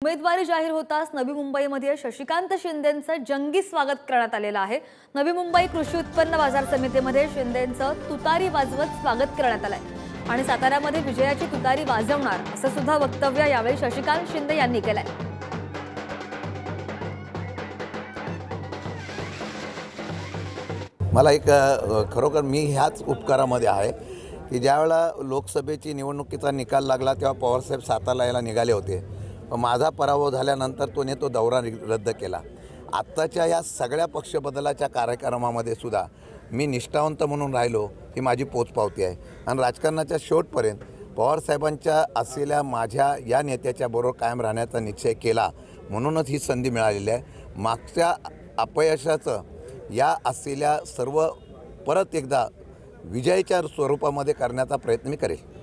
उमेदवारी जाहीर होताच नवी मुंबईमध्ये शशिकांत शिंदेंचं जंगी स्वागत करण्यात आलेलं आहे। नवी मुंबई कृषी उत्पन्न बाजार समितीमध्ये शिंदेंचं तुतारी वाजवत स्वागत करण्यात आलंय आणि साताऱ्यामध्ये विजयाची तुतारी वाजवणार असं सुद्धा वक्तव्य यावेळी शशिकांत शिंदे यांनी केलंय। मला एक खरोखर मी ह्याच उपकारामध्ये आहे की ज्यावेळेला लोकसभेची निवडणुकीचा निकाल लागला तेव्हा पवारसाहेब सातारला यायला निघाले होते। माझा पराभव झाल्यानंतर तो दौरा रद्द केला। आत्ताच्या या सगळ्या पक्षबदलाच्या कार्यक्रमामध्ये सुद्धा मी निष्ठावंत म्हणून राहिलो ही माझी पोचपावती आहे आणि राजकारणाच्या शेवटपर्यंत पवारसाहेबांच्या असलेल्या माझ्या या नेत्याच्या बरोबर कायम राहण्याचा निश्चय केला म्हणूनच ही संधी मिळालेली आहे। मागच्या अपयशाचं या असलेल्या सर्व परत एकदा विजयाच्या स्वरूपामध्ये करण्याचा प्रयत्न मी करेल।